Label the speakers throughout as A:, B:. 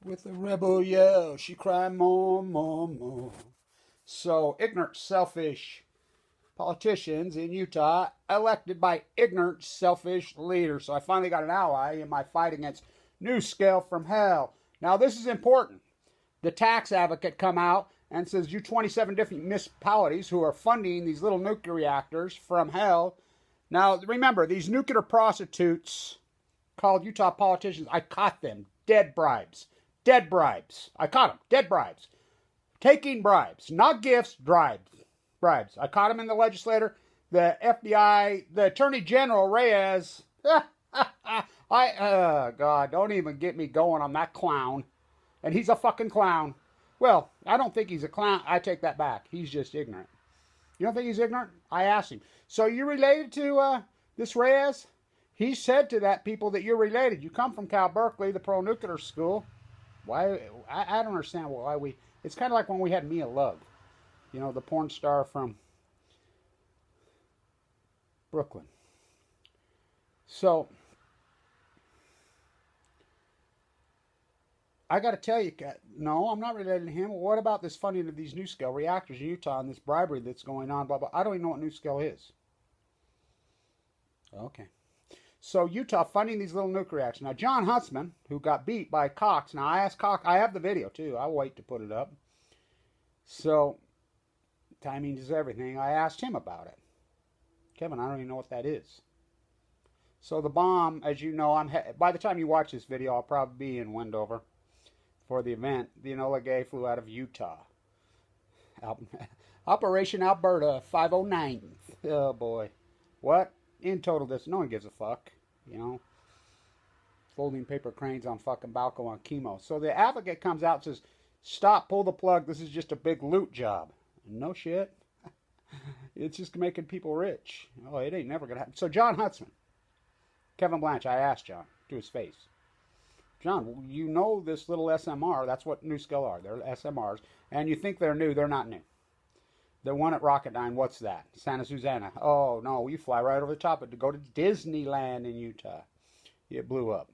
A: With a rebel yell, she cried more, more, more. So, ignorant, selfish politicians in Utah elected by ignorant, selfish leaders. So I finally got an ally in my fight against Nuscale from hell. Now, this is important. The tax advocate come out and says you 27 different municipalities who are funding these little nuclear reactors from hell. Now, remember, these nuclear prostitutes called Utah politicians, I caught them. Dead bribes. Dead bribes. I caught them. Dead bribes. Taking bribes. Not gifts, bribes. I caught him in the legislature. The FBI, the Attorney General Reyes. God, don't even get me going on that clown. And he's a fucking clown. Well, I don't think he's a clown. I take that back. He's just ignorant. You don't think he's ignorant? I asked him. So you related to this Reyes? He said to that people that you're related. You come from Cal Berkeley, the pro-nuclear school. Why? I don't understand why we... It's kind of like when we had Mia Love. You know, the porn star from Brooklyn. So, I got to tell you, no, I'm not related to him. What about this funding of these Nuscale reactors in Utah and this bribery that's going on, blah, blah. I don't even know what Nuscale is. Okay. So, Utah funding these little nuclear reactors. Now, John Huntsman, who got beat by Cox. Now, I asked Cox, I have the video, too. I'll wait to put it up. So, timing is everything. I asked him about it. Kevin, I don't even know what that is. So the bomb, as you know, by the time you watch this video, I'll probably be in Wendover for the event. The Enola Gay flew out of Utah. Operation Alberta 509. Oh boy. What? In total distance. No one gives a fuck. You know. Folding paper cranes on fucking Balco on chemo. So the advocate comes out and says, stop, pull the plug. This is just a big loot job. No shit. It's just making people rich. Oh, it ain't never going to happen. So John Huntsman, Kevin Blanche, I asked John to his face. John, you know this little SMR, that's what Nuscale are. They're SMRs. And you think they're new. They're not new. The one at Rocketdyne, what's that? Santa Susana. Oh, no, you fly right over the top of it to go to Disneyland in Utah. It blew up.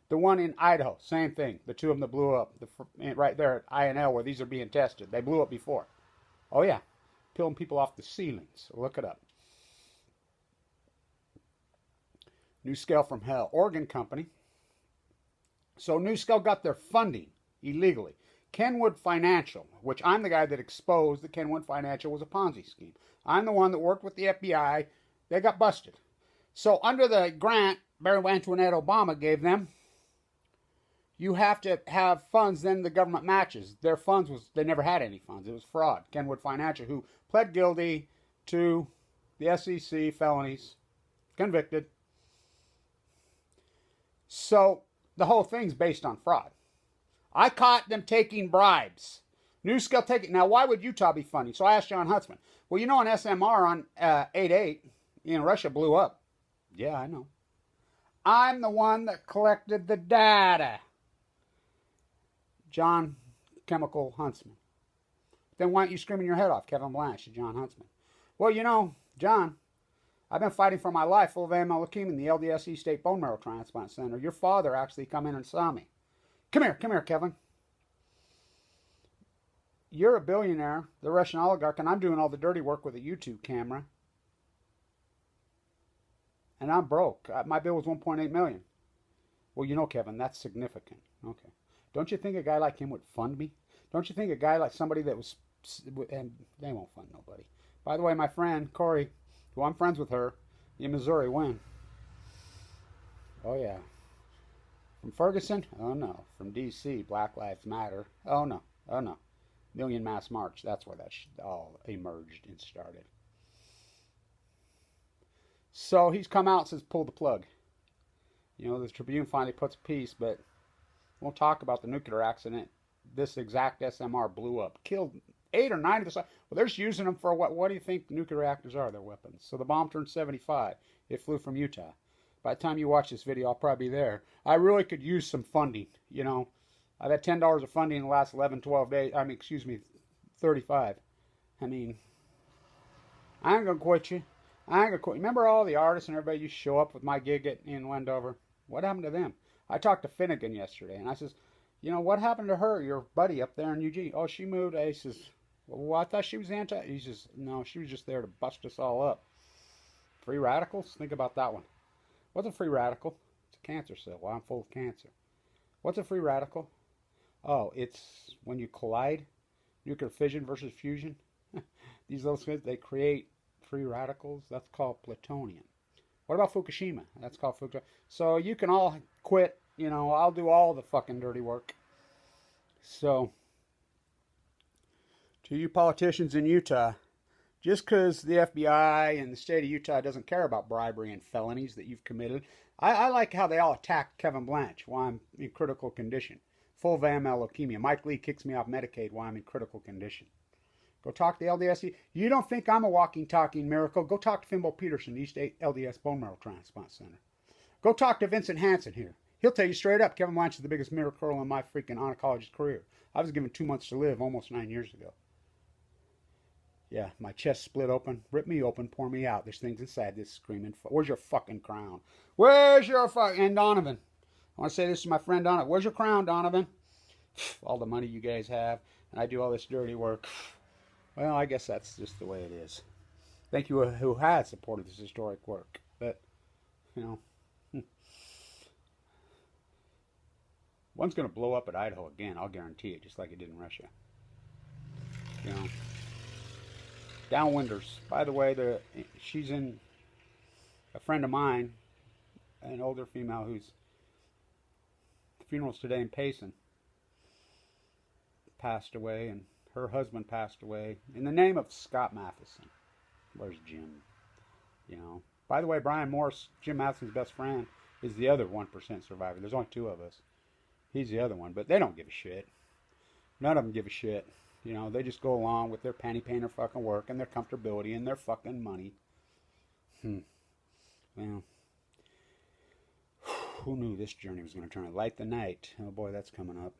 A: The one in Idaho, same thing. The two of them that blew up. Right there at INL where these are being tested. They blew up before. Oh, yeah. Peeling people off the ceilings. Look it up. Nuscale from hell. Oregon company. So Nuscale got their funding illegally. Kenwood Financial, which I'm the guy that exposed that Kenwood Financial was a Ponzi scheme. I'm the one that worked with the FBI. They got busted. So under the grant Barry Antoinette Obama gave them, you have to have funds, then the government matches. Their funds they never had any funds. It was fraud. Kenwood Financial, who pled guilty to the SEC felonies, convicted. So the whole thing's based on fraud. I caught them taking bribes. Nuscale taking. Now, why would Utah be funding? So I asked John Huntsman. Well, you know, an SMR on 8/8 in Russia blew up. Yeah, I know. I'm the one that collected the data. John Chemical Huntsman. Then why aren't you screaming your head off, Kevin Blanche to John Huntsman? Well, you know, John, I've been fighting for my life full of AML leukemia in the LDSE State Bone Marrow Transplant Center. Your father actually come in and saw me. Come here, Kevin. You're a billionaire, the Russian oligarch, and I'm doing all the dirty work with a YouTube camera. And I'm broke. My bill was $1.8 million. Well, you know, Kevin, that's significant. Okay. Don't you think a guy like him would fund me? Don't you think a guy like somebody that was... And they won't fund nobody. By the way, my friend, Corey, who I'm friends with her, in Missouri, when? Oh, yeah. From Ferguson? Oh, no. From D.C., Black Lives Matter. Oh, no. Million Mass March. That's where that all emerged and started. So he's come out and says, pull the plug. You know, the Tribune finally puts a piece, but won't talk about the nuclear accident. This exact SMR blew up. Killed 8 or 9 of the... Well, they're just using them for what do you think nuclear reactors are? They're weapons. So the bomb turned 75. It flew from Utah. By the time you watch this video, I'll probably be there. I really could use some funding, you know. I've had $10 of funding in the last 11, 12 days. 35. I mean, I ain't going to quit you. Remember all the artists and everybody used to show up with my gig in Wendover? What happened to them? I talked to Finnegan yesterday, and I says, You know, what happened to her, your buddy up there in Eugene? Oh, she moved. He says, well, I thought she was anti. He says, no, she was just there to bust us all up. Free radicals? Think about that one. What's a free radical? It's a cancer cell. Well, I'm full of cancer. What's a free radical? Oh, it's when you collide, nuclear fission versus fusion. These little things, they create free radicals. That's called plutonium. What about Fukushima? That's called Fukushima. So you can all quit. You know, I'll do all the fucking dirty work. So, to you politicians in Utah, just because the FBI and the state of Utah doesn't care about bribery and felonies that you've committed, I like how they all attacked Kevin Blanch while I'm in critical condition. Full of AML leukemia. Mike Lee kicks me off Medicaid while I'm in critical condition. Go talk to LDS. You don't think I'm a walking, talking miracle? Go talk to Fimbo Peterson, East LDS Bone Marrow Transplant Center. Go talk to Vincent Hansen here. He'll tell you straight up, Kevin Blanch is the biggest miracle in my freaking oncologist career. I was given 2 months to live almost 9 years ago. Yeah, my chest split open. Rip me open, pour me out. There's things inside this screaming. Where's your fucking crown? Where's your fucking... And Donovan. I want to say this to my friend Donovan. Where's your crown, Donovan? All the money you guys have, and I do all this dirty work. Well, I guess that's just the way it is. Thank you who has supported this historic work. But, you know... One's going to blow up at Idaho again, I'll guarantee it, just like it did in Russia. You know. Downwinders. By the way, she's in a friend of mine, an older female whose funeral's today in Payson, passed away, and her husband passed away in the name of Scott Matheson. Where's Jim? You know. By the way, Brian Morse, Jim Matheson's best friend, is the other 1% survivor. There's only 2 of us. He's the other one, but they don't give a shit. None of them give a shit. You know, they just go along with their panty painter fucking work and their comfortability and their fucking money. Well, who knew this journey was going to turn light the night? Oh boy, that's coming up.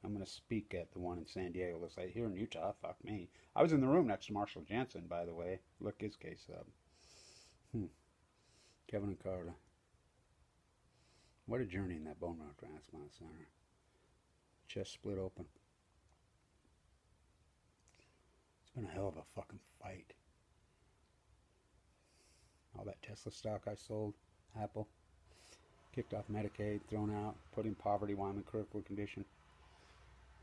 A: I'm going to speak at the one in San Diego. Looks like here in Utah. Fuck me. I was in the room next to Marshall Jensen, by the way. Look his case up. Kevin and Carla. What a journey in that bone marrow transplant center. Chest split open. It's been a hell of a fucking fight. All that Tesla stock I sold, Apple, kicked off Medicaid, thrown out, put in poverty while I'm in critical condition.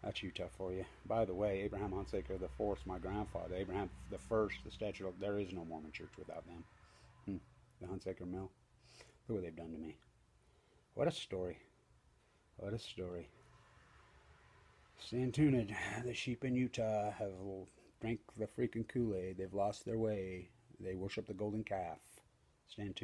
A: That's Utah for you. By the way, Abraham Hunsaker the Fourth, my grandfather, Abraham the First, the statute of, there is no Mormon church without them. The Hunsaker Mill. Look what they've done to me. What a story. What a story. Stand tuned. The sheep in Utah have drank the freaking Kool-Aid. They've lost their way. They worship the golden calf. Stand tuned.